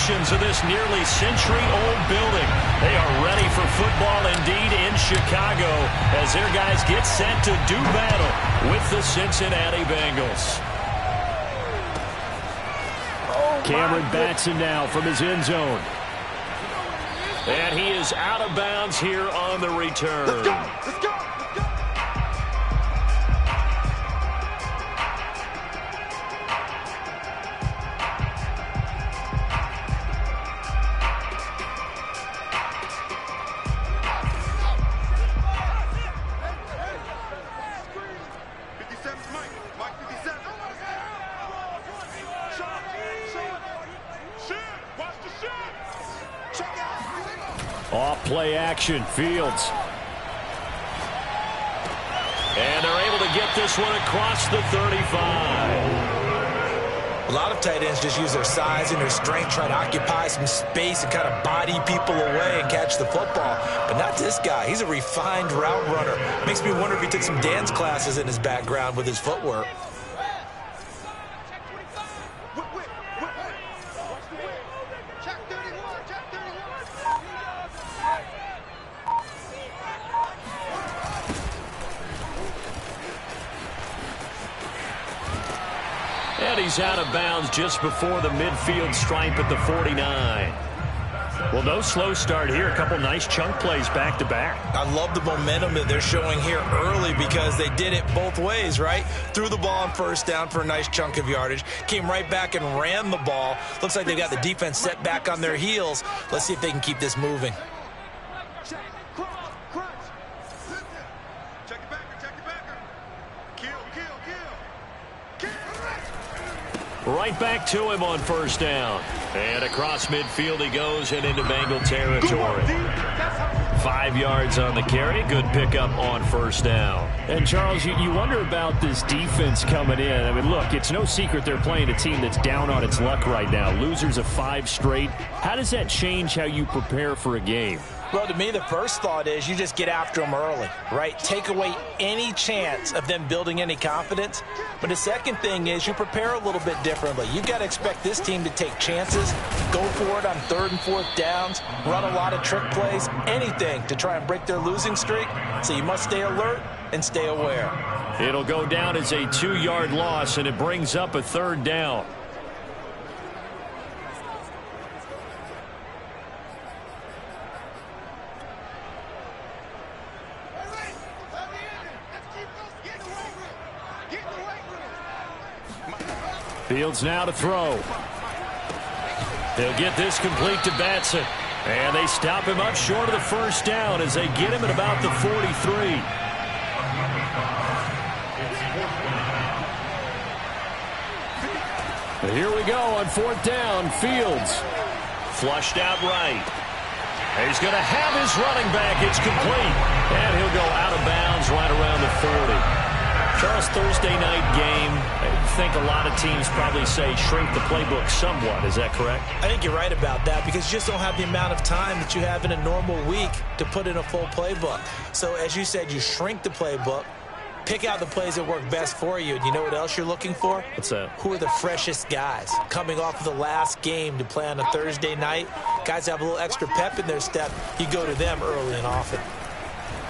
foundations of this nearly century-old building. They are ready for football indeed in Chicago as their guys get set to do battle with the Cincinnati Bengals. Cameron Batson now from his end zone. And he is out of bounds here on the return. Let's go! Let's go! Off play action, Fields. And they're able to get this one across the 35. A lot of tight ends just use their size and their strength, try to occupy some space and kind of body people away and catch the football. But not this guy. He's a refined route runner. Makes me wonder if he took some dance classes in his background with his footwork. And he's out of bounds just before the midfield stripe at the 49. Well, no slow start here. A couple nice chunk plays back-to-back. I love the momentum that they're showing here early because they did it both ways, right? Threw the ball on first down for a nice chunk of yardage. Came right back and ran the ball. Looks like they've got the defense set back on their heels. Let's see if they can keep this moving. Right back to him on first down. And across midfield he goes and into Bengal territory. 5 yards on the carry. Good pickup on first down. And, Charles, you wonder about this defense coming in. I mean, look, it's no secret they're playing a team that's down on its luck right now. Losers of 5 straight. How does that change how you prepare for a game? Well, to me, the first thought is you just get after them early, right? Take away any chance of them building any confidence. But the second thing is you prepare a little bit differently. You've got to expect this team to take chances, go for it on 3rd and 4th downs, run a lot of trick plays, anything to try and break their losing streak. So you must stay alert and stay aware. It'll go down as a 2-yard loss, and it brings up a 3rd down. Fields now to throw. They'll get this complete to Batson. And they stop him up short of the first down as they get him at about the 43. And here we go on 4th down. Fields flushed out right. And he's going to have his running back. It's complete. And he'll go out of bounds right around the 40. Charles, Thursday night game, I think a lot of teams probably say shrink the playbook somewhat. Is that correct? I think you're right about that because you just don't have the amount of time that you have in a normal week to put in a full playbook. So, as you said, you shrink the playbook, pick out the plays that work best for you. And you know what else you're looking for? What's that? Who are the freshest guys coming off of the last game to play on a Thursday night? Guys have a little extra pep in their step. You go to them early and often.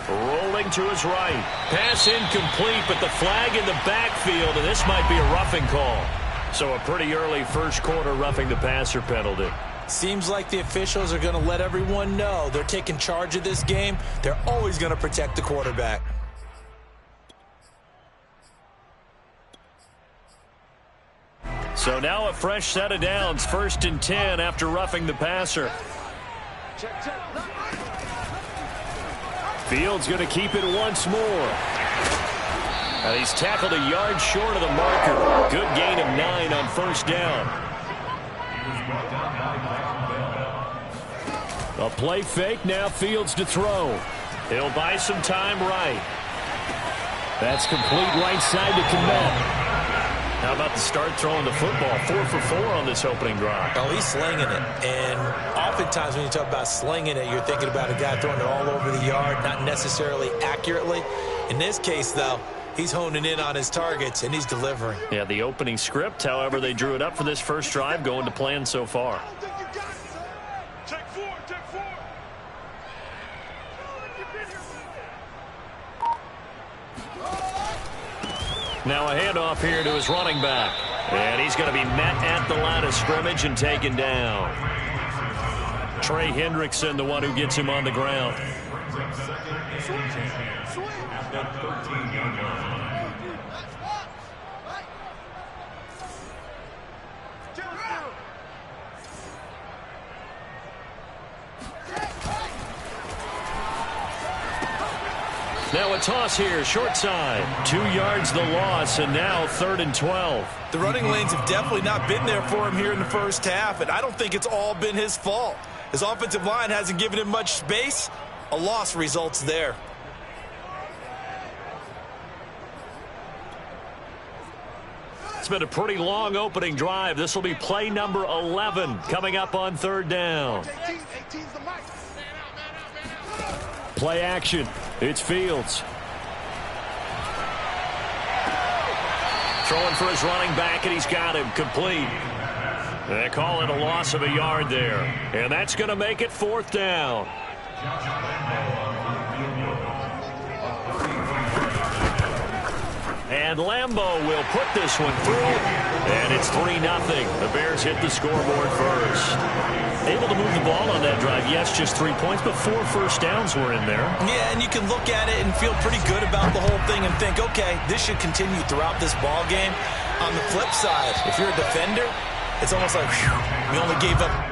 Rolling to his right. Pass incomplete, but the flag in the backfield, and this might be a roughing call. So a pretty early first quarter roughing the passer penalty. Seems like the officials are going to let everyone know they're taking charge of this game. They're always going to protect the quarterback. So now a fresh set of downs. 1st and 10 after roughing the passer. Fields going to keep it once more. And he's tackled a yard short of the marker. Good gain of 9 on first down. A play fake, now Fields to throw. He'll buy some time right. That's complete right side to Kmet. How about the start throwing the football? 4 for 4 on this opening drive. Oh, he's slinging it. And oftentimes when you talk about slinging it, you're thinking about a guy throwing it all over the yard, not necessarily accurately. In this case, though, he's honing in on his targets, and he's delivering. Yeah, the opening script, however, they drew it up for this first drive, going to plan so far. Now a handoff here to his running back. And he's going to be met at the line of scrimmage and taken down. Trey Hendrickson, the one who gets him on the ground. Now a toss here, short side. 2 yards the loss, and now 3rd and 12. The running lanes have definitely not been there for him here in the first half, and I don't think it's all been his fault. His offensive line hasn't given him much space. A loss results there. It's been a pretty long opening drive. This will be play number 11 coming up on 3rd down. Play action. It's Fields. Throwing for his running back, and he's got him complete. They call it a loss of a yard there. And that's going to make it 4th down. And Lambo will put this one through. And it's 3-0. The Bears hit the scoreboard first. Able to move the ball on that drive. Yes, just 3 points, but 4 first downs were in there. Yeah, and you can look at it and feel pretty good about the whole thing and think, okay, this should continue throughout this ball game. On the flip side, if you're a defender, it's almost like, whew, we only gave up.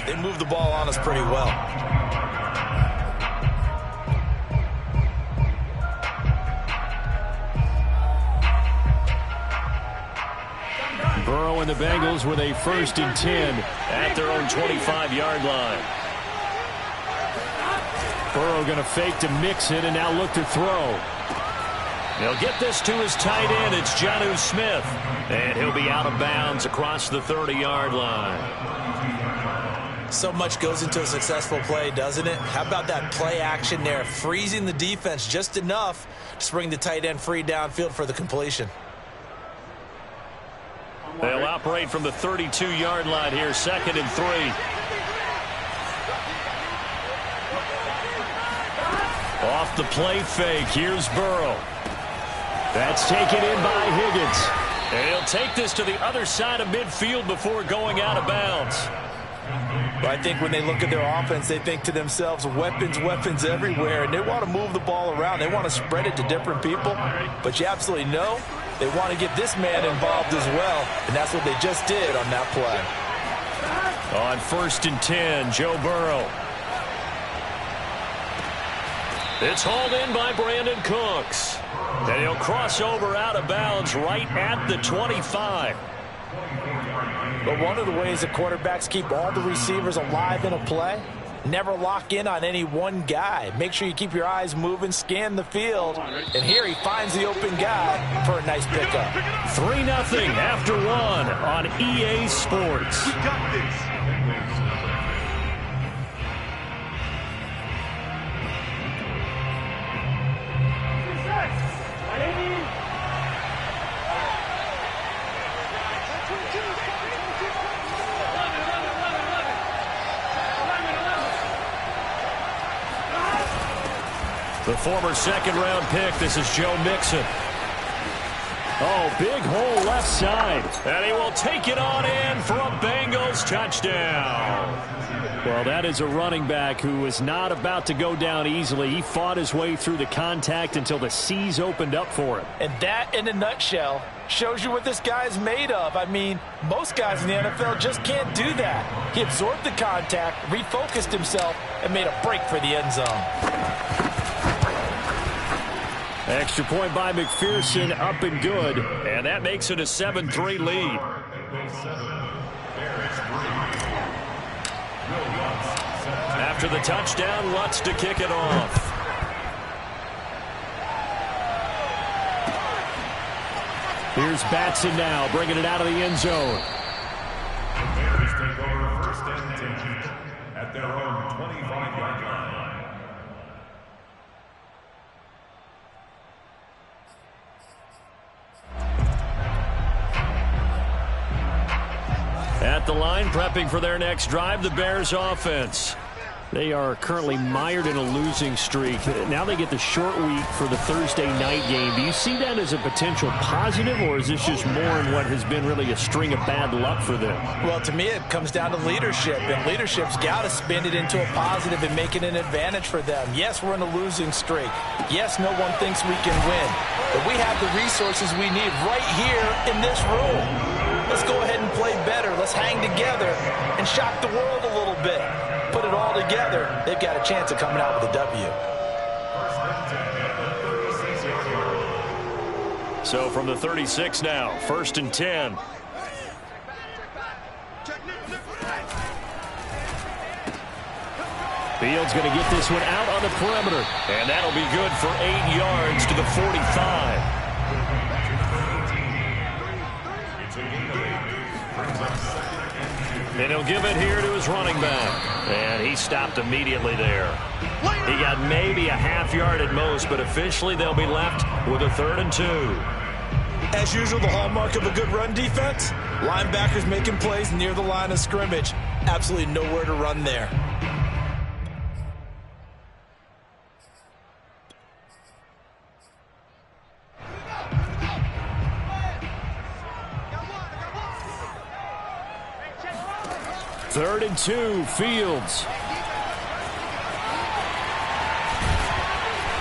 They moved the ball on us pretty well. Burrow and the Bengals with a 1st and 10 at their own 25-yard line. Burrow going to fake to mix it and now look to throw. They'll get this to his tight end. It's Jonnu Smith. And he'll be out of bounds across the 30-yard line. So much goes into a successful play, doesn't it? How about that play action there? Freezing the defense just enough to bring the tight end free downfield for the completion. They'll operate from the 32-yard line here, 2nd and 3. Off the play fake, here's Burrow. That's taken in by Higgins. And he'll take this to the other side of midfield before going out of bounds. But I think when they look at their offense, they think to themselves, weapons, weapons everywhere, and they want to move the ball around. They want to spread it to different people, but you absolutely know they want to get this man involved as well, and that's what they just did on that play. On 1st and 10, Joe Burrow. It's hauled in by Brandon Cooks. And he'll cross over out of bounds right at the 25. But one of the ways that quarterbacks keep all the receivers alive in a play, never lock in on any one guy. Make sure you keep your eyes moving, scan the field. And here he finds the open guy for a nice pickup. 3-0 after 1 on EA Sports. We got this. Ready? The former second-round pick, this is Joe Mixon. Oh, big hole left side. And he will take it on in for a Bengals touchdown. Well, that is a running back who was not about to go down easily. He fought his way through the contact until the seas opened up for him. And that, in a nutshell, shows you what this guy is made of. I mean, most guys in the NFL just can't do that. He absorbed the contact, refocused himself, and made a break for the end zone. Extra point by McPherson, up and good. And that makes it a 7-3 lead. After the touchdown, Lutz to kick it off. Here's Batson now, bringing it out of the end zone. The Bears take over first and 10 at their own 25-yard line. At the line, prepping for their next drive, the Bears offense. They are currently mired in a losing streak. Now they get the short week for the Thursday night game. Do you see that as a potential positive, or is this just more in what has been really a string of bad luck for them? Well, to me, it comes down to leadership, and leadership's got to spin it into a positive and make it an advantage for them. Yes, we're in a losing streak. Yes, no one thinks we can win, but we have the resources we need right here in this room. Let's go ahead and play better. Let's hang together and shock the world a little bit. Put it all together, they've got a chance of coming out with a W. So from the 36 now, 1st and 10. Fields going to get this one out on the perimeter. And that'll be good for 8 yards to the 45. And he'll give it here to his running back. And he stopped immediately there. He got maybe a half yard at most, but officially they'll be left with a 3rd and 2. As usual, the hallmark of a good run defense, linebackers making plays near the line of scrimmage. Absolutely nowhere to run there. Third and 2, Fields.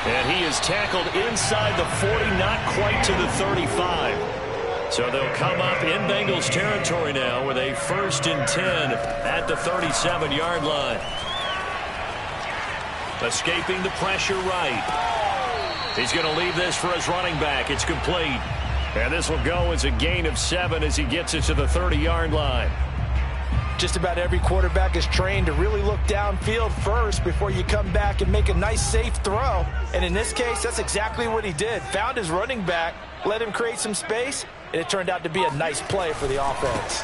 And he is tackled inside the 40, not quite to the 35. So they'll come up in Bengals territory now with a 1st and 10 at the 37-yard line. Escaping the pressure right. He's going to leave this for his running back. It's complete. And this will go as a gain of 7 as he gets it to the 30-yard line. Just about every quarterback is trained to really look downfield first before you come back and make a nice, safe throw. And in this case, that's exactly what he did. Found his running back, let him create some space, and it turned out to be a nice play for the offense.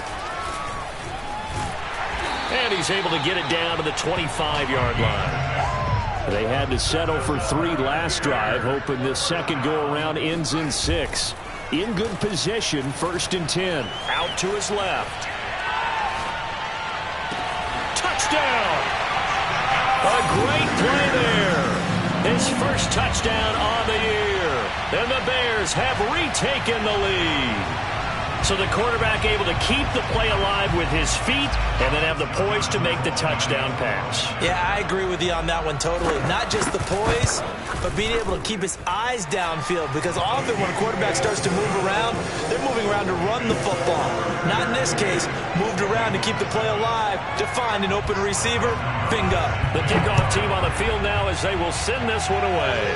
And he's able to get it down to the 25-yard line. They had to settle for 3 last drive, hoping this second go-around ends in 6. In good position, 1st and 10. Out to his left. Touchdown! A great play there. His first touchdown on the year. And the Bears have retaken the lead. So the quarterback able to keep the play alive with his feet and then have the poise to make the touchdown pass. Yeah, I agree with you on that one totally. Not just the poise, but being able to keep his eyes downfield, because often when a quarterback starts to move around, they're moving around to run the football. Not in this case, moved around to keep the play alive, to find an open receiver, bingo. The kickoff team on the field now as they will send this one away.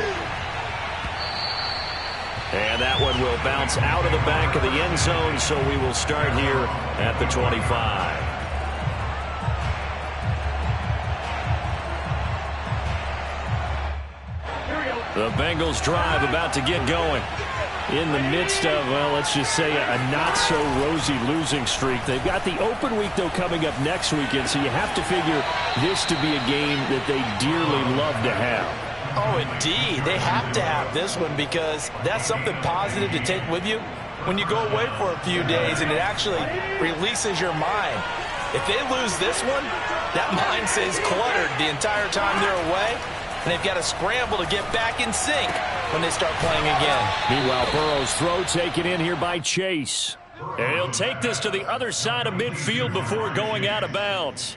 And that one will bounce out of the back of the end zone, so we will start here at the 25. The Bengals drive about to get going. In the midst of, well, let's just say a not-so-rosy losing streak. They've got the open week, though, coming up next weekend, so you have to figure this to be a game that they dearly love to have. Oh, indeed. They have to have this one, because that's something positive to take with you when you go away for a few days, and it actually releases your mind. If they lose this one, that mind stays cluttered the entire time they're away. and they've got to scramble to get back in sync when they start playing again. Meanwhile, Burrow's throw taken in here by Chase. And he'll take this to the other side of midfield before going out of bounds.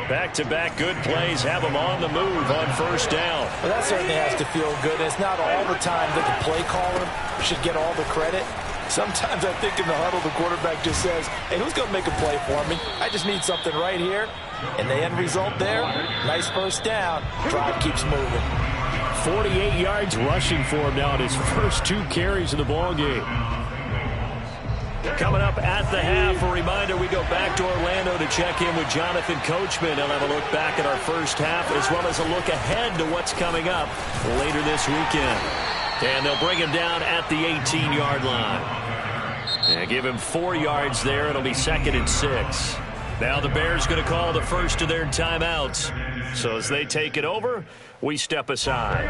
Back-to-back good plays have them on the move on first down. Well, that certainly has to feel good. It's not all the time that the play caller should get all the credit. Sometimes I think in the huddle, the quarterback just says, hey, who's going to make a play for me? I just need something right here. And the end result there, nice first down. Drive keeps moving. 48 yards rushing for him now in his first 2 carries of the ballgame. Coming up at the half, a reminder, we go back to Orlando to check in with Jonathan Coachman. He'll have a look back at our first half as well as a look ahead to what's coming up later this weekend. And they'll bring him down at the 18-yard line. And give him 4 yards there. It'll be 2nd and 6. Now the Bears going to call the first of their timeouts. So as they take it over, we step aside.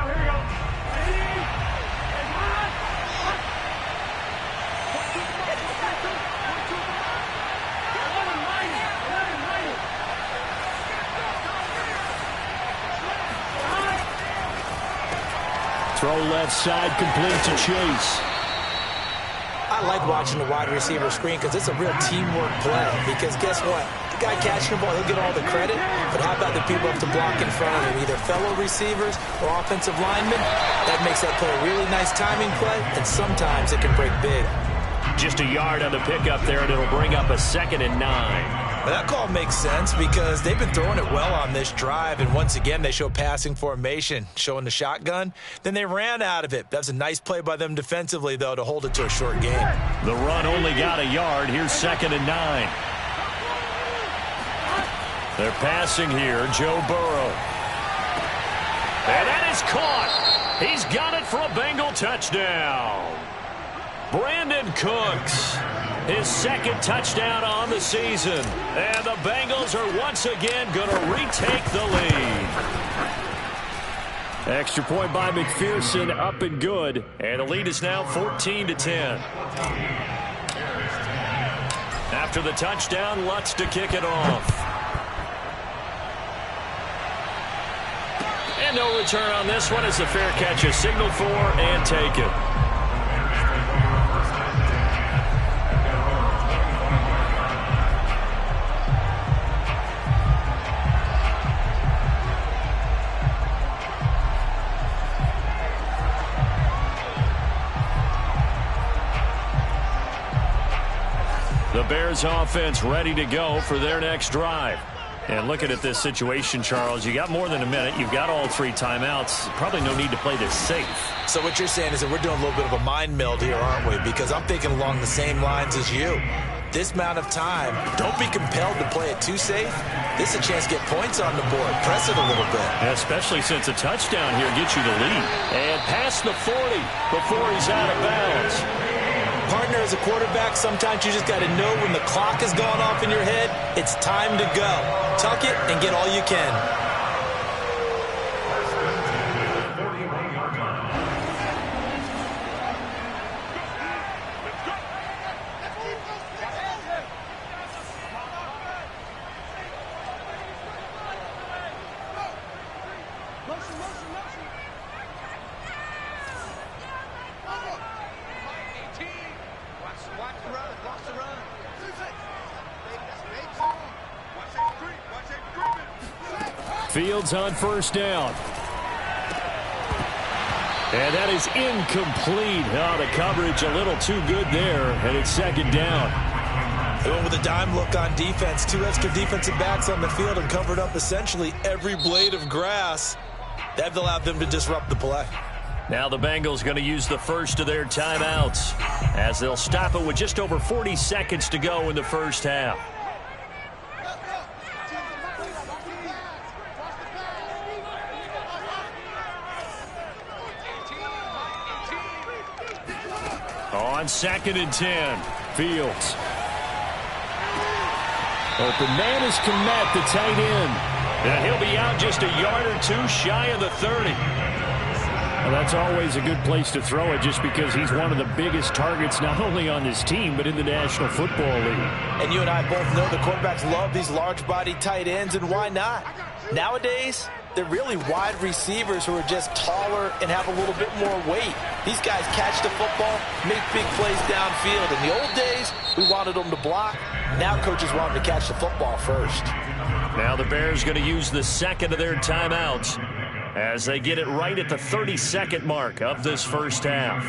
Throw left side, complete to Chase. I like watching the wide receiver screen because it's a real teamwork play. Because guess what? The guy catching the ball, he'll get all the credit. But how about the people up to block in front of him? Either fellow receivers or offensive linemen. That makes that play a really nice timing play. And sometimes it can break big. Just a yard on the pickup there, and it'll bring up a 2nd and 9. Well, that call makes sense because they've been throwing it well on this drive, and once again they show passing formation, showing the shotgun. Then they ran out of it. That was a nice play by them defensively, though, to hold it to a short game. The run only got a yard. Here's 2nd and 9. They're passing here, Joe Burrow. And that is caught. He's got it for a Bengal touchdown. Brandon Cooks, his 2nd touchdown on the season. And the Bengals are once again going to retake the lead. Extra point by McPherson, up and good. And the lead is now 14-10. After the touchdown, Lutz to kick it off. And no return on this one as the fair catch is signaled for and taken. The Bears offense ready to go for their next drive. And looking at this situation, Charles, you got more than a minute. You've got all 3 timeouts. Probably no need to play this safe. So what you're saying is that we're doing a little bit of a mind meld here, aren't we? Because I'm thinking along the same lines as you. This amount of time, don't be compelled to play it too safe. This is a chance to get points on the board. Press it a little bit. Especially since a touchdown here gets you the lead. And past the 40 before he's out of bounds. Partner, as a quarterback, sometimes you just got to know when the clock has gone off in your head, it's time to go. Tuck it and get all you can. Fields on first down. And that is incomplete. Oh, the coverage a little too good there, and it's 2nd down. They went with a dime look on defense. 2 extra defensive backs on the field and covered up essentially every blade of grass. That allowed them to disrupt the play. Now the Bengals going to use the first of their timeouts as they'll stop it with just over 40 seconds to go in the first half. On 2nd and 10, Fields. Open man is Kmet, the tight end. And he'll be out just a yard or 2 shy of the 30. Well, that's always a good place to throw it just because he's one of the biggest targets not only on this team but in the National Football League. And you and I both know the quarterbacks love these large-bodied tight ends, and why not? Nowadays, they're really wide receivers who are just taller and have a little bit more weight. These guys catch the football, make big plays downfield. In the old days, we wanted them to block. Now coaches want them to catch the football first. Now the Bears going to use the second of their timeouts as they get it right at the 32nd mark of this first half.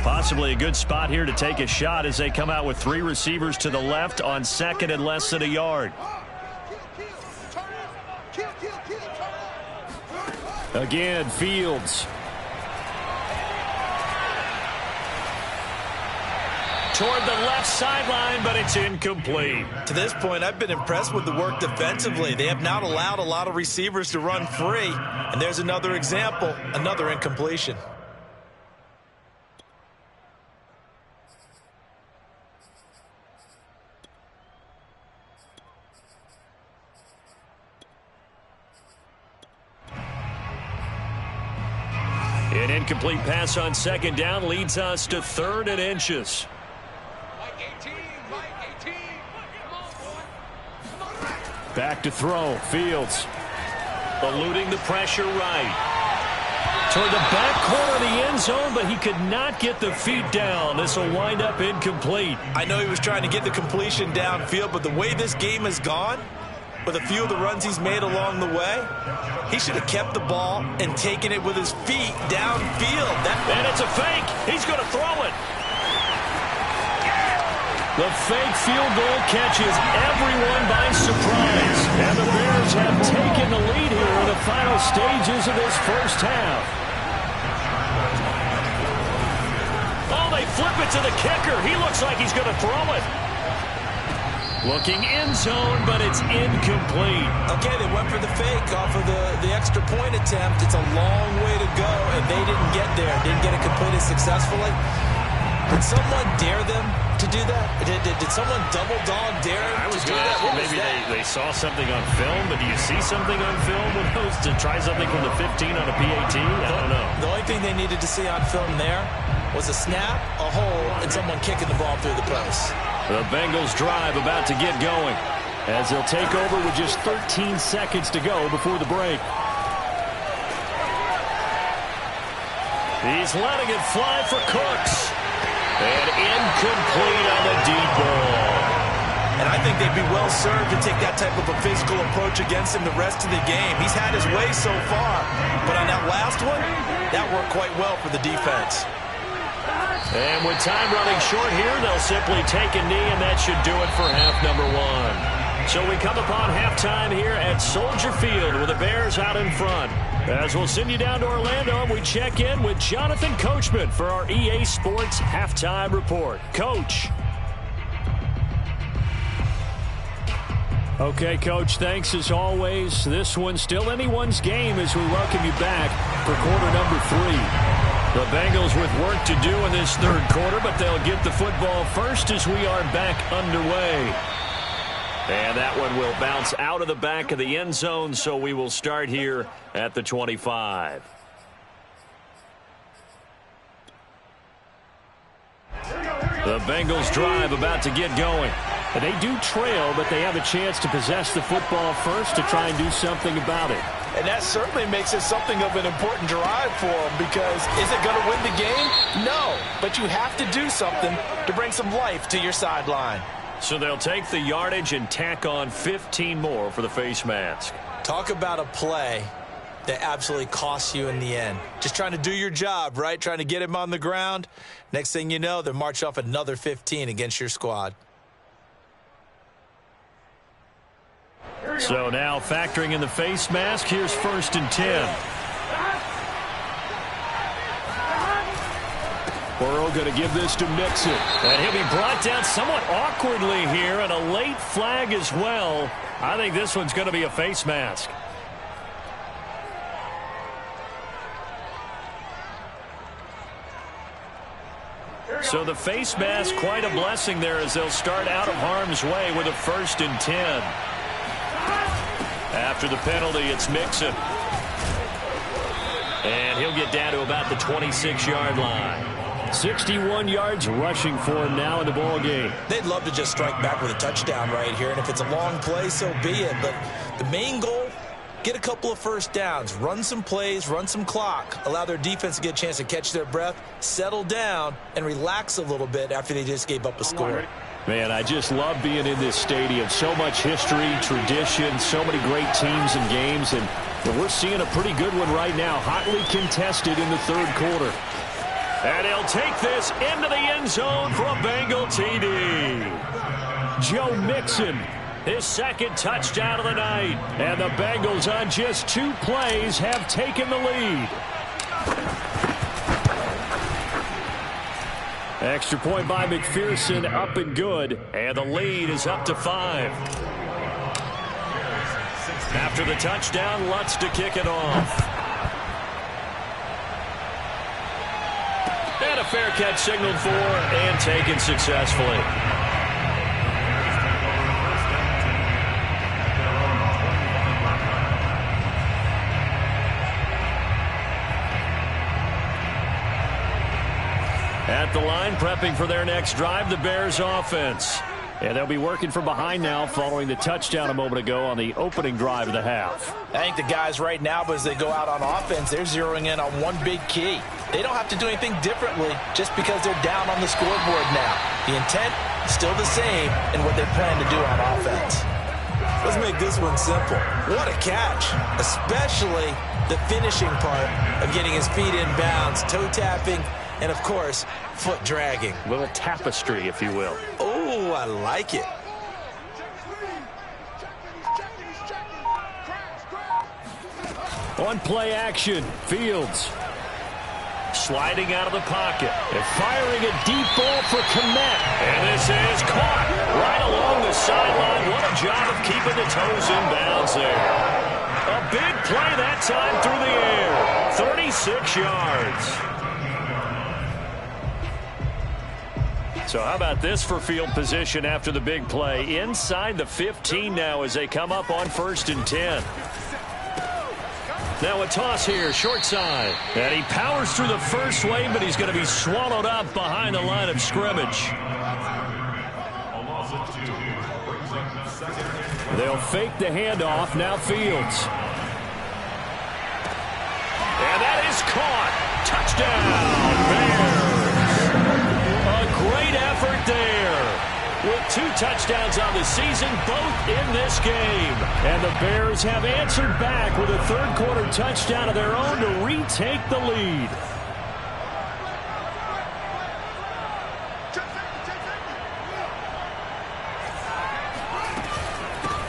Possibly a good spot here to take a shot as they come out with 3 receivers to the left on second and less than a yard. Again, Fields. Toward the left sideline, but it's incomplete. To this point, I've been impressed with the work defensively. They have not allowed a lot of receivers to run free. And there's another example, another incompletion. An incomplete pass on second down leads us to 3rd and inches. Back to throw. Fields. Eluding the pressure right. Toward the back corner of the end zone, but he could not get the feet down. This will wind up incomplete. I know he was trying to get the completion downfield, but the way this game has gone, with a few of the runs he's made along the way, he should have kept the ball and taken it with his feet downfield. And it's a fake. He's going to throw it. The fake field goal catches everyone by surprise. And the Bears have taken the lead here in the final stages of this first half. Oh, they flip it to the kicker. He looks like he's going to throw it. Looking end zone, but it's incomplete. Okay, they went for the fake off of the extra point attempt. It's a long way to go, and they didn't get there. Didn't get it completed successfully. Did someone dare them to do that? Did someone double dog dare them to do that? Maybe they saw something on film, but do you see something on film with those to try something from the 15 on a PAT? I don't know. The only thing they needed to see on film there was a snap, a hole, and someone kicking the ball through the post. The Bengals drive about to get going as they'll take over with just 13 seconds to go before the break. He's letting it fly for Cooks. And incomplete on the deep ball. And I think they'd be well served to take that type of a physical approach against him the rest of the game. He's had his way so far, but on that last one, that worked quite well for the defense. And with time running short here, they'll simply take a knee, and that should do it for half number 1. So we come upon halftime here at Soldier Field with the Bears out in front. As we'll send you down to Orlando, we check in with Jonathan Coachman for our EA Sports Halftime Report. Coach. Okay, Coach, thanks as always. This one's still anyone's game as we welcome you back for quarter number 3. The Bengals with work to do in this third quarter, but they'll get the football first as we are back underway. And that one will bounce out of the back of the end zone, so we will start here at the 25. The Bengals drive about to get going. And they do trail, but they have a chance to possess the football first to try and do something about it. And that certainly makes it something of an important drive for them, because is it going to win the game? No, but you have to do something to bring some life to your sideline. So they'll take the yardage and tack on 15 more for the face mask. Talk about a play that absolutely costs you in the end. Just trying to do your job, right? Trying to get him on the ground. Next thing you know, they're march off another 15 against your squad. So now factoring in the face mask, here's 1st and 10. Burrow going to give this to Mixon. And he'll be brought down somewhat awkwardly here, and a late flag as well. I think this one's going to be a face mask. So the face mask, quite a blessing there as they'll start out of harm's way with a 1st and 10. After the penalty, it's Mixon. And he'll get down to about the 26-yard line. 61 yards rushing for him now in the ball game. They'd love to just strike back with a touchdown right here, and if it's a long play, so be it. But the main goal, get a couple of first downs, run some plays, run some clock, allow their defense to get a chance to catch their breath, settle down, and relax a little bit after they just gave up a score. Man, I just love being in this stadium. So much history, tradition, so many great teams and games, and we're seeing a pretty good one right now, hotly contested in the third quarter. And he'll take this into the end zone for a Bengal TD. Joe Mixon, his second touchdown of the night. And the Bengals on just 2 plays have taken the lead. Extra point by McPherson, up and good. And the lead is up to 5. After the touchdown, Lutz to kick it off. And a fair catch signaled for and taken successfully. At the line, prepping for their next drive, the Bears offense. And they'll be working from behind now following the touchdown a moment ago on the opening drive of the half. I think the guys right now, as they go out on offense, they're zeroing in on one big key. They don't have to do anything differently just because they're down on the scoreboard now. The intent is still the same in what they plan to do on offense. Let's make this one simple. What a catch, especially the finishing part of getting his feet in bounds, toe tapping, and, of course, foot dragging. A little tapestry, if you will. Oh, I like it. On play action, Fields. Sliding out of the pocket. And firing a deep ball for Kmet. And this is caught right along the sideline. What a job of keeping the toes in bounds there. A big play that time through the air. 36 yards. So how about this for field position after the big play? Inside the 15 now as they come up on 1st and 10. Now a toss here, short side. And he powers through the first wave, but he's going to be swallowed up behind the line of scrimmage. They'll fake the handoff, now Fields. And that is caught. Touchdown, Bears. A great effort there. With 2 touchdowns on the season, both in this game. And the Bears have answered back with a third quarter touchdown of their own to retake the lead.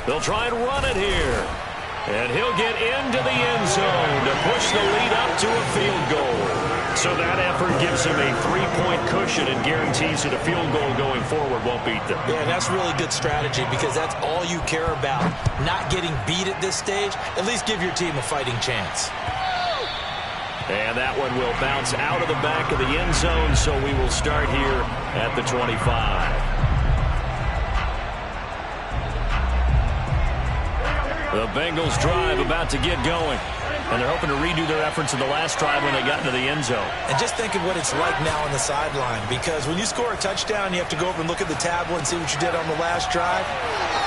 They'll try and run it here. And he'll get into the end zone to push the lead up to a field goal. So that effort gives him a 3-point cushion and guarantees that a field goal going forward won't beat them. Yeah, and that's really good strategy because that's all you care about. Not getting beat at this stage. At least give your team a fighting chance. And that one will bounce out of the back of the end zone, so we will start here at the 25. The Bengals drive about to get going. And they're hoping to redo their efforts in the last drive when they got into the end zone. And just think of what it's like now on the sideline. Because when you score a touchdown, you have to go over and look at the tablet and see what you did on the last drive.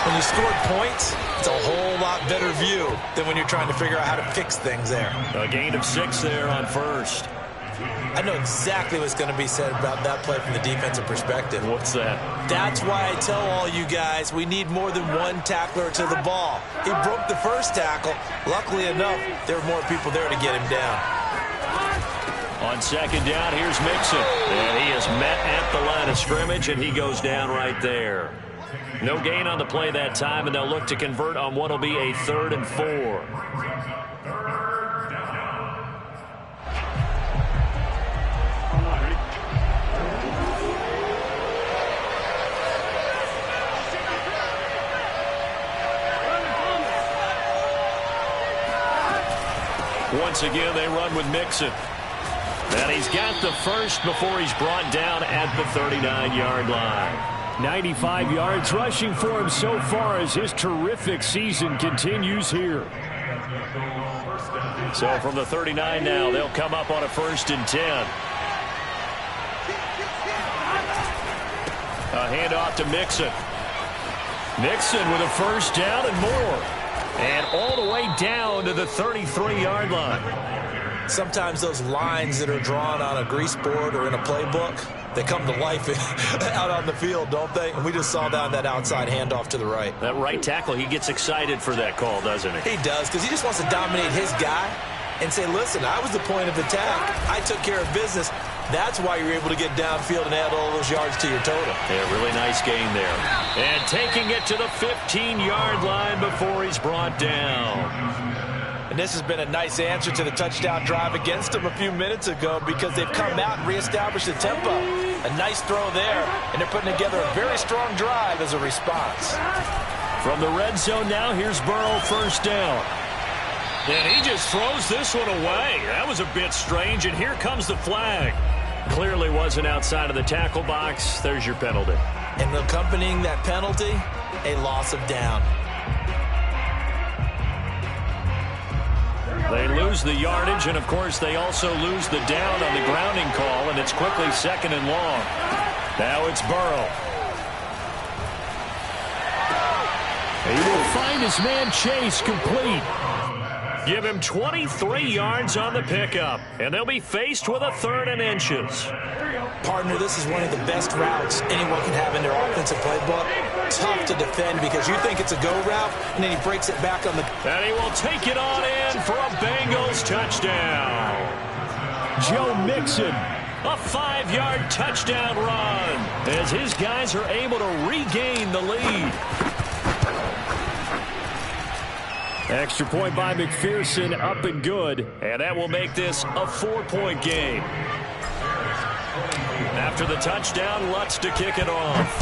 When you scored points, it's a whole lot better view than when you're trying to figure out how to fix things there. A gain of 6 there on first. I know exactly what's going to be said about that play from the defensive perspective. What's that? That's why I tell all you guys we need more than one tackler to the ball. He broke the first tackle. Luckily enough, there were more people there to get him down. On second down, here's Mixon. And he is met at the line of scrimmage, and he goes down right there. No gain on the play that time, and they'll look to convert on what will be a 3rd and 4. Once again, they run with Mixon. And he's got the first before he's brought down at the 39-yard line. 95 yards rushing for him so far as his terrific season continues here. So from the 39 now, they'll come up on a 1st and 10. A handoff to Mixon. Mixon with a first down and more. And all the way down to the 33-yard line. Sometimes those lines that are drawn on a grease board or in a playbook, they come to life out on the field, don't they? And we just saw down that outside handoff to the right. That right tackle, he gets excited for that call, doesn't he? He does, because he just wants to dominate his guy and say, listen, I was the point of attack. I took care of business. That's why you're able to get downfield and add all those yards to your total. Yeah, really nice gain there. And taking it to the 15-yard line before he's brought down. And this has been a nice answer to the touchdown drive against them a few minutes ago, because they've come out and reestablished the tempo. A nice throw there, and they're putting together a very strong drive as a response. From the red zone now, here's Burrow, first down. And he just throws this one away. That was a bit strange, and here comes the flag. Clearly wasn't outside of the tackle box. There's your penalty. And accompanying that penalty, a loss of down. They lose the yardage, and, of course, they also lose the down on the grounding call, and it's quickly second and long. Now it's Burrow. He will find his man Chase complete. Give him 23 yards on the pickup, and they'll be faced with a 3rd and inches. Partner, this is one of the best routes anyone can have in their offensive playbook. Tough to defend because you think it's a go route, and then he breaks it back on the... And he will take it on in for a Bengals touchdown. Joe Mixon, a 5-yard touchdown run as his guys are able to regain the lead. Extra point by McPherson, up and good, and that will make this a 4-point game. After the touchdown, Lutz to kick it off.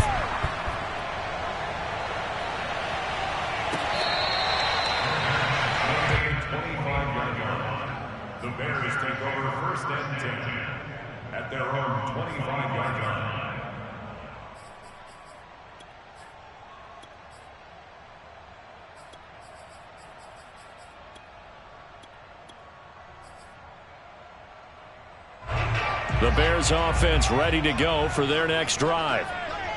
The Bears take over 1st and 10 at their own 25-yard line. The Bears offense ready to go for their next drive.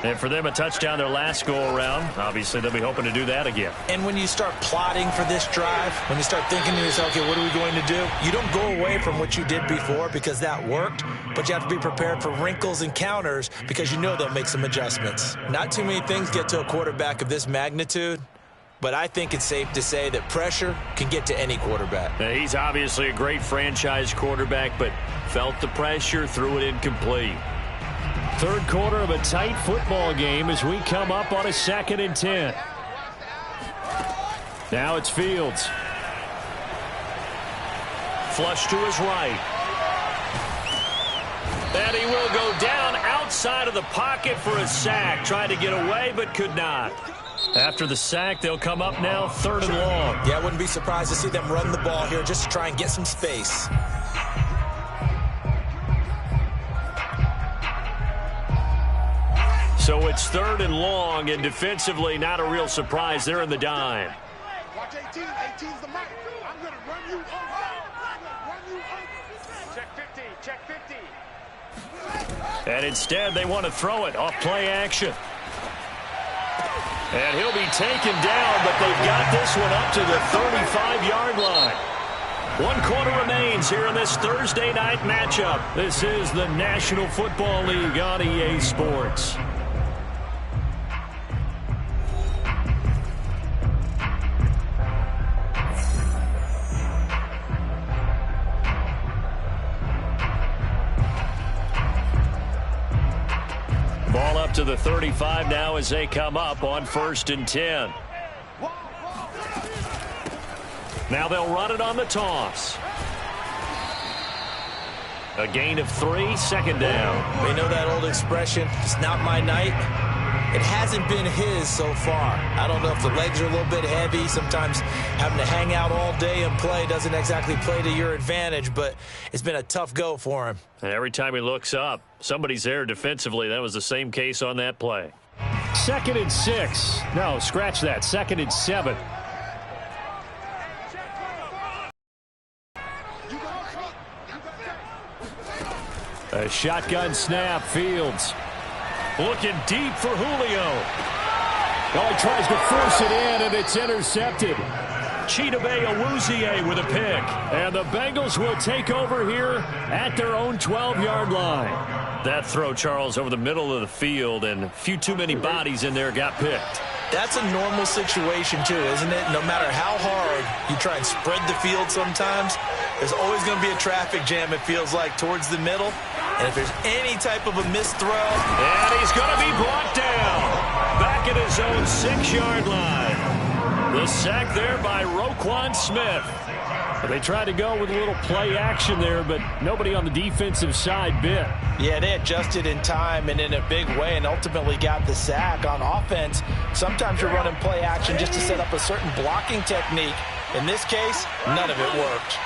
And for them, a touchdown their last go-around. Obviously, they'll be hoping to do that again. And when you start plotting for this drive, when you start thinking to yourself, okay, what are we going to do? You don't go away from what you did before because that worked, but you have to be prepared for wrinkles and counters because you know they'll make some adjustments. Not too many things get to a quarterback of this magnitude, but I think it's safe to say that pressure can get to any quarterback. Now, he's obviously a great franchise quarterback, but felt the pressure, threw it incomplete. 3rd quarter of a tight football game as we come up on a 2nd and 10. Now it's Fields. Flush to his right. And he will go down outside of the pocket for a sack. Tried to get away, but could not. After the sack, they'll come up now 3rd and long. Yeah, I wouldn't be surprised to see them run the ball here just to try and get some space. So it's 3rd and long, and defensively not a real surprise. They're in the dime. Watch 18. 18's the mark. I'm going to run you over. I'm going to run you over. Check 50. Check 50. And instead, they want to throw it off play action. And he'll be taken down, but they've got this one up to the 35-yard line. 1 quarter remains here in this Thursday night matchup. This is the National Football League on EA Sports. Ball up to the 35 now as they come up on 1st and 10. Now they'll run it on the toss. A gain of 3, 2nd down. They know that old expression, it's not my night. It hasn't been his so far. I don't know if the legs are a little bit heavy. Sometimes having to hang out all day and play doesn't exactly play to your advantage, but it's been a tough go for him. And every time he looks up, somebody's there defensively. That was the same case on that play. 2nd and 6. No, scratch that. 2nd and 7. A shotgun snap, Fields. Looking deep for Julio. Oh, he tries to force it in, and it's intercepted. Chidobe Awuzie with a pick. And the Bengals will take over here at their own 12-yard line. That throw, Charles, over the middle of the field, and a few too many bodies in there got picked. That's a normal situation, too, isn't it? No matter how hard you try and spread the field sometimes, there's always going to be a traffic jam, it feels like, towards the middle. And if there's any type of a missed throw. And he's going to be brought down. Back at his own 6-yard line. The sack there by Roquan Smith. They tried to go with a little play action there, but nobody on the defensive side bit. Yeah, they adjusted in time and in a big way and ultimately got the sack. On offense, sometimes you're running play action just to set up a certain blocking technique. In this case, none of it worked.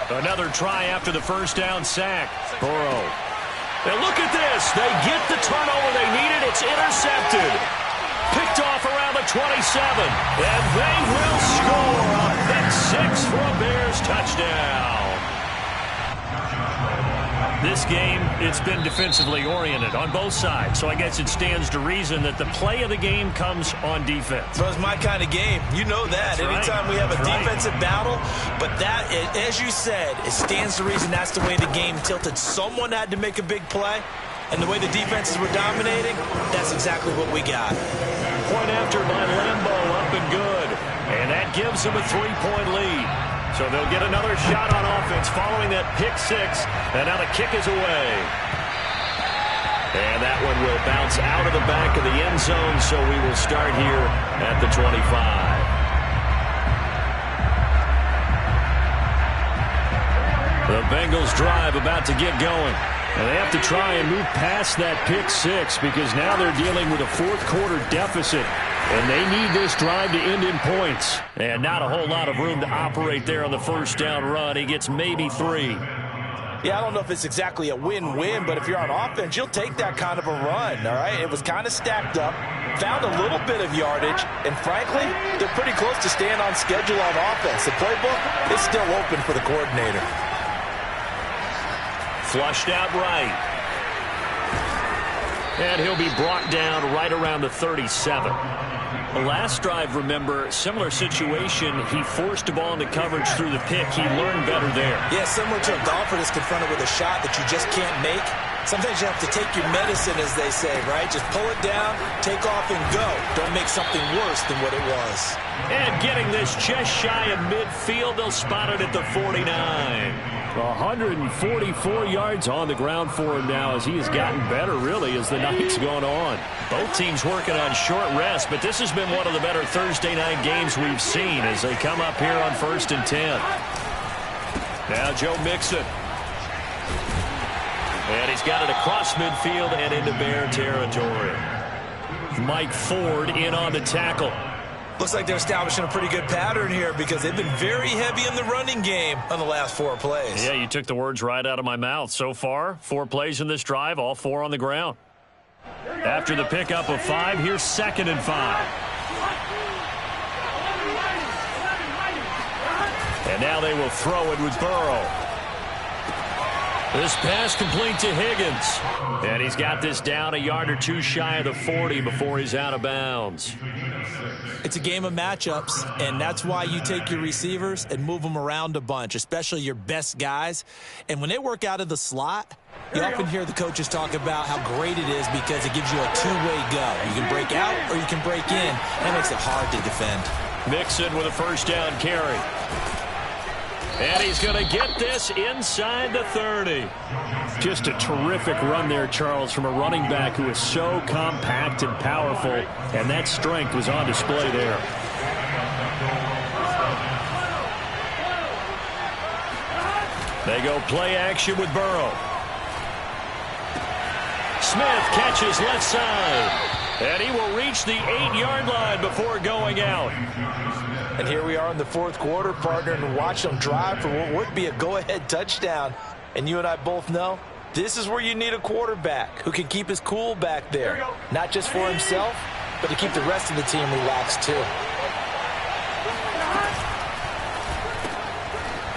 Another try after the first down sack. Burrow. And look at this. They get the turnover they needed. It's intercepted. Picked off around the 27. And they will score a pick six for a Bears touchdown. This game, it's been defensively oriented on both sides, so I guess it stands to reason that the play of the game comes on defense. So it's my kind of game. You know that. That's anytime right. We have a defensive battle, but that, as you said, it stands to reason that's the way the game tilted. Someone had to make a big play, and the way the defenses were dominating, that's exactly what we got. Point after by Lambo, up and good. And that gives them a 3-point lead. So they'll get another shot on offense following that pick six. And now the kick is away. And that one will bounce out of the back of the end zone, so we will start here at the 25. The Bengals drive about to get going. And they have to try and move past that pick six because now they're dealing with a fourth-quarter deficit. And they need this drive to end in points. And not a whole lot of room to operate there on the first down run. He gets maybe 3. Yeah, I don't know if it's exactly a win-win, but if you're on offense, you'll take that kind of a run, all right? It was kind of stacked up, found a little bit of yardage, and frankly, they're pretty close to staying on schedule on offense. The playbook is still open for the coordinator. Flushed out right. And he'll be brought down right around the 37. The last drive, remember, similar situation. He forced the ball into coverage through the pick. He learned better there. Yeah, similar to a golfer that's confronted with a shot that you just can't make. Sometimes you have to take your medicine, as they say, right? Just pull it down, take off, and go. Don't make something worse than what it was. And getting this just shy of midfield, they'll spot it at the 49. 144 yards on the ground for him now as he has gotten better, really, as the night's gone on. Both teams working on short rest, but this has been one of the better Thursday night games we've seen as they come up here on 1st and 10. Now Joe Mixon. And he's got it across midfield and into Bear territory. Mike Ford in on the tackle. Looks like they're establishing a pretty good pattern here because they've been very heavy in the running game on the last 4 plays. Yeah, you took the words right out of my mouth. So far, 4 plays in this drive, all 4 on the ground. After the pickup of 5, here's 2nd and 5. And now they will throw it with Burrow. This pass complete to Higgins. And he's got this down a yard or 2 shy of the 40 before he's out of bounds. It's a game of matchups, and that's why you take your receivers and move them around a bunch, especially your best guys. And when they work out of the slot, you often hear the coaches talk about how great it is because it gives you a two-way go. You can break out or you can break in. That makes it hard to defend. Mixon with a first down carry. And he's going to get this inside the 30. Just a terrific run there, Charles, from a running back who is so compact and powerful, and that strength was on display there. They go play action with Burrow. Smith catches left side, and he will reach the 8-yard line before going out. And here we are in the 4th quarter, partner, and watch them drive for what would be a go-ahead touchdown. And you and I both know this is where you need a quarterback who can keep his cool back there. Not just for himself, but to keep the rest of the team relaxed too.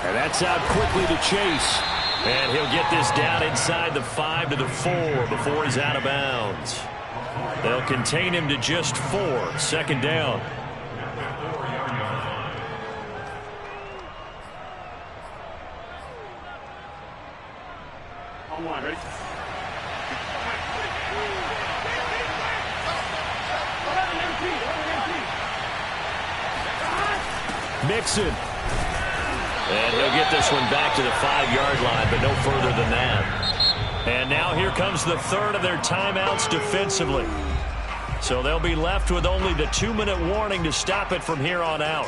And that's out quickly to Chase. And he'll get this down inside the 5 to the 4 before he's out of bounds. They'll contain him to just 4. 2nd down. Ready? Mixon. And he'll get this one back to the 5-yard line, but no further than that. And now here comes the 3rd of their timeouts defensively. So they'll be left with only the 2-minute warning to stop it from here on out.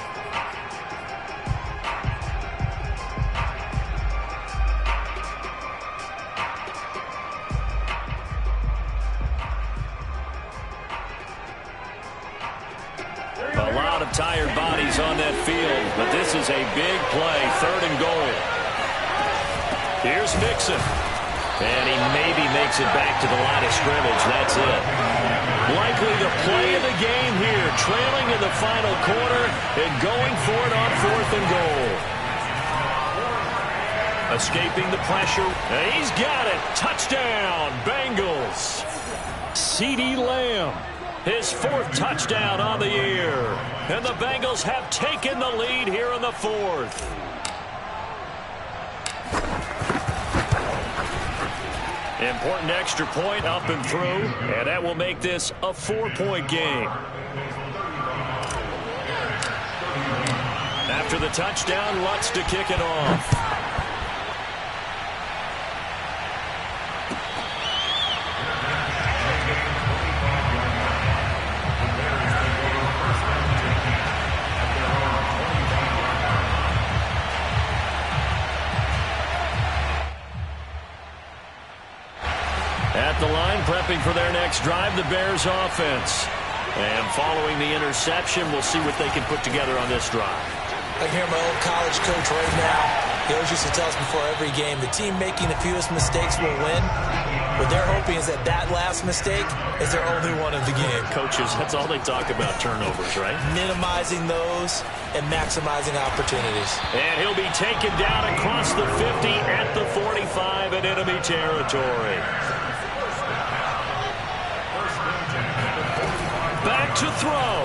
A lot of tired bodies on that field, but this is a big play, 3rd and goal. Here's Mixon. And he maybe makes it back to the line of scrimmage. That's it. Likely the play of the game here, trailing in the final quarter and going for it on 4th and goal. Escaping the pressure. And he's got it. Touchdown, Bengals. CeeDee Lamb. His 4th touchdown on the year. And the Bengals have taken the lead here in the 4th. Important extra point up and through, and that will make this a 4-point game. After the touchdown, Lutz to kick it off. At the line, prepping for their next drive, the Bears offense. And following the interception, we'll see what they can put together on this drive. I hear my old college coach right now. He always used to tell us before every game, the team making the fewest mistakes will win. What they're hoping is that that last mistake is their only one of the game. Coaches, that's all they talk about, turnovers, right? Minimizing those and maximizing opportunities. And he'll be taken down across the 50 at the 45 in enemy territory. Back to throw.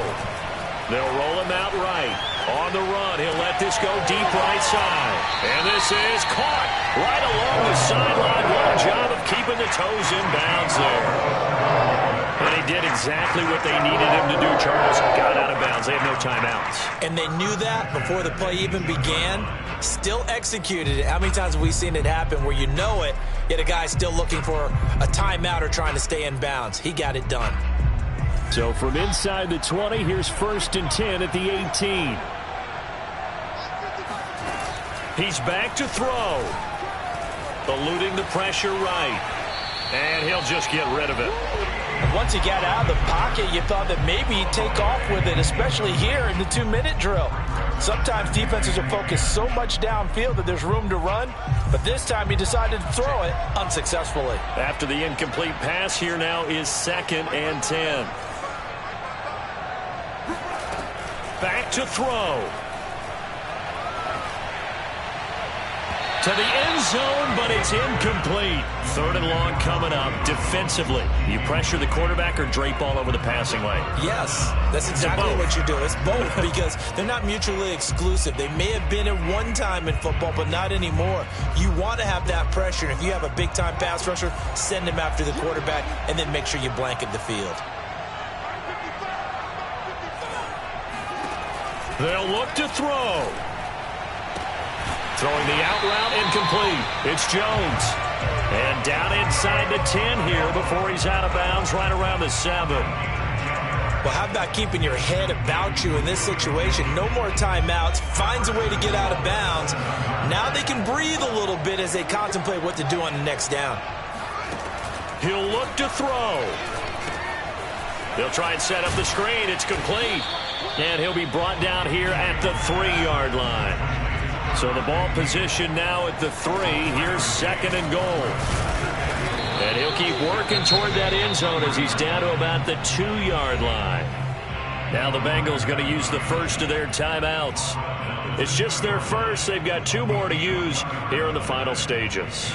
They'll roll him out right. On the run, he'll let this go deep right side. And this is caught right along the sideline. What a job of keeping the toes in bounds there. And he did exactly what they needed him to do, Charles. Got out of bounds. They have no timeouts. And they knew that before the play even began. Still executed it. How many times have we seen it happen where you know it, yet a guy's still looking for a timeout or trying to stay in bounds? He got it done. So from inside the 20, here's 1st and 10 at the 18. He's back to throw. Eluding the pressure right. And he'll just get rid of it. Once he got out of the pocket, you thought that maybe he'd take off with it, especially here in the 2-minute drill. Sometimes defenses are focused so much downfield that there's room to run, but this time he decided to throw it unsuccessfully. After the incomplete pass, here now is 2nd and 10. Back to throw. To the end zone, but it's incomplete. 3rd and long coming up defensively. You pressure the quarterback or drape all over the passing lane? Yes, that's exactly what you do. It's both because they're not mutually exclusive. They may have been at one time in football, but not anymore. You want to have that pressure. And if you have a big-time pass rusher, send him after the quarterback and then make sure you blanket the field. They'll look to throw. Throwing the out route incomplete. It's Jones. And down inside the 10 here before he's out of bounds right around the 7. Well, how about keeping your head about you in this situation? No more timeouts. Finds a way to get out of bounds. Now they can breathe a little bit as they contemplate what to do on the next down. He'll look to throw. They'll try and set up the screen. It's complete. And he'll be brought down here at the 3-yard line. So the ball position now at the 3. Here's 2nd and goal. And he'll keep working toward that end zone as he's down to about the 2-yard line. Now the Bengals going to use the first of their timeouts. It's just their first. They've got 2 more to use here in the final stages.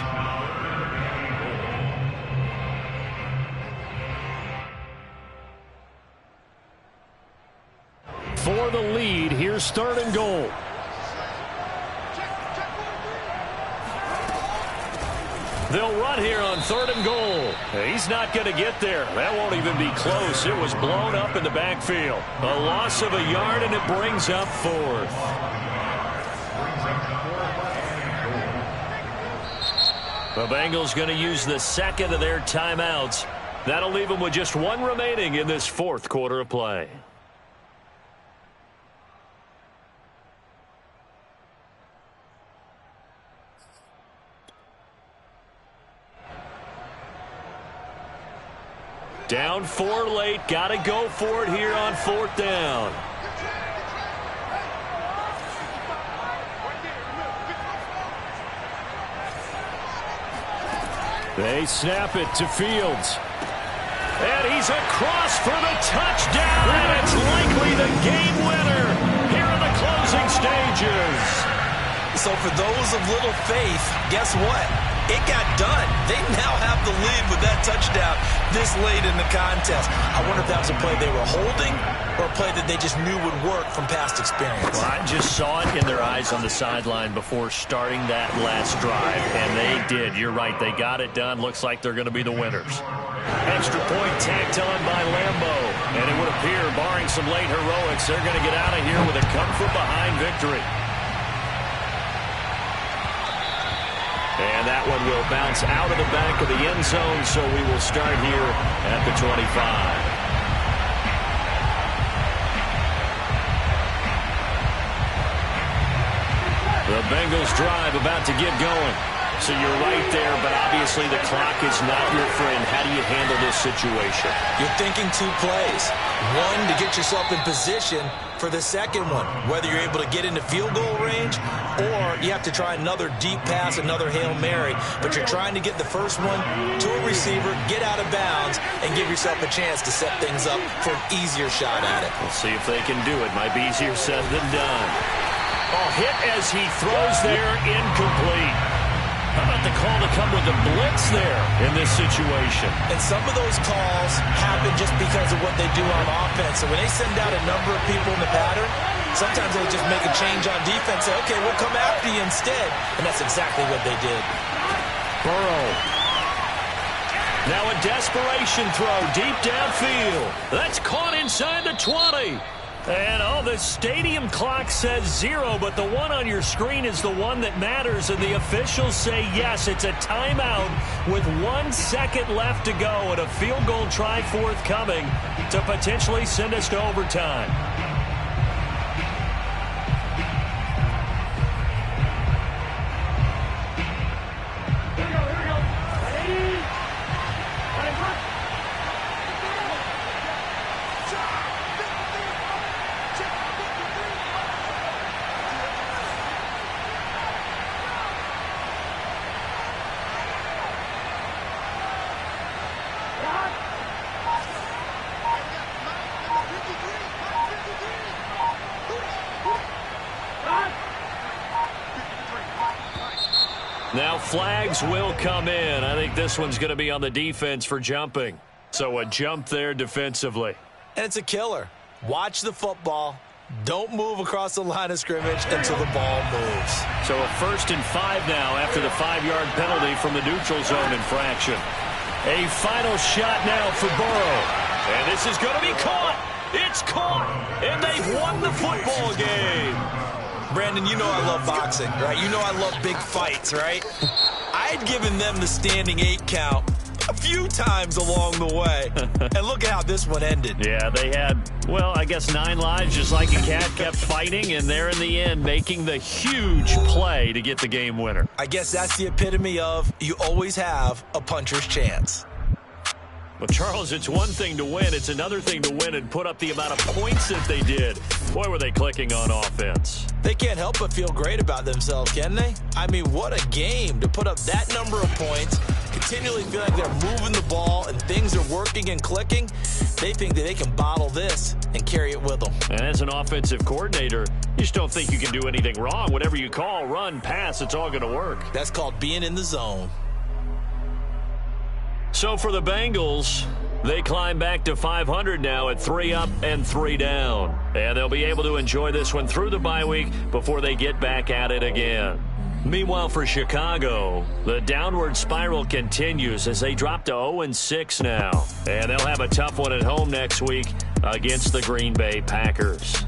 For the lead, here's 3rd and goal. They'll run here on 3rd and goal. He's not going to get there. That won't even be close. It was blown up in the backfield. A loss of a yard, and it brings up 4th. The Bengals going to use the second of their timeouts. That'll leave them with just 1 remaining in this 4th quarter of play. Down 4 late. Got to go for it here on 4th down. They snap it to Fields. And he's across for the touchdown. And it's likely the game winner here in the closing stages. So for those of little faith, guess what? It got done. They now have the lead with that touchdown this late in the contest. I wonder if that was a play they were holding or a play that they just knew would work from past experience. Well, I just saw it in their eyes on the sideline before starting that last drive, and they did. You're right. They got it done. Looks like they're going to be the winners. Extra point tacked on by Lambo, and it would appear, barring some late heroics, they're going to get out of here with a come-from-behind victory. And that one will bounce out of the back of the end zone, so we will start here at the 25. The Bengals drive about to get going. So you're right there, but obviously the clock is not your friend. How do you handle this situation? You're thinking 2 plays. One, to get yourself in position for the second one, whether you're able to get into field goal range or you have to try another deep pass, another Hail Mary. But you're trying to get the first one to a receiver, get out of bounds, and give yourself a chance to set things up for an easier shot at it. We'll see if they can do it. Might be easier said than done. Oh, hit as he throws there, incomplete. How about the call to come with the blitz there in this situation? And some of those calls happen just because of what they do on offense. So when they send out a number of people in the pattern, sometimes they'll just make a change on defense. Say, okay, we'll come after you instead. And that's exactly what they did. Burrow. Now a desperation throw deep downfield. That's caught inside the 20. And, the stadium clock says 0, but the one on your screen is the one that matters, and the officials say, yes, it's a timeout with 1 second left to go and a field goal try forthcoming to potentially send us to overtime. Now flags will come in. I think this one's going to be on the defense for jumping. So a jump there defensively. And it's a killer. Watch the football. Don't move across the line of scrimmage until the ball moves. So a 1st and 5 now after the 5-yard penalty from the neutral zone infraction. A final shot now for Burrow. And this is going to be caught. It's caught. And they've won the football game. Brandon, you know I love boxing, right? You know I love big fights, right? I'd given them the standing 8 count a few times along the way. And look at how this one ended. Yeah, they had, well, I guess 9 lives, just like a cat, kept fighting, and they're in the end making the huge play to get the game winner. I guess that's the epitome of you always have a puncher's chance. Well, Charles, it's one thing to win. It's another thing to win and put up the amount of points that they did. Boy, were they clicking on offense. They can't help but feel great about themselves, can they? I mean, what a game to put up that number of points continually feel like they're moving the ball and things are working and clicking, they think that they can bottle this and carry it with them. And as an offensive coordinator, you just don't think you can do anything wrong. Whatever you call, run, pass, it's all going to work. That's called being in the zone. So for the Bengals, they climb back to 500 now at 3 up and 3 down. And they'll be able to enjoy this one through the bye week before they get back at it again. Meanwhile, for Chicago, the downward spiral continues as they drop to 0-6 now. And they'll have a tough one at home next week against the Green Bay Packers.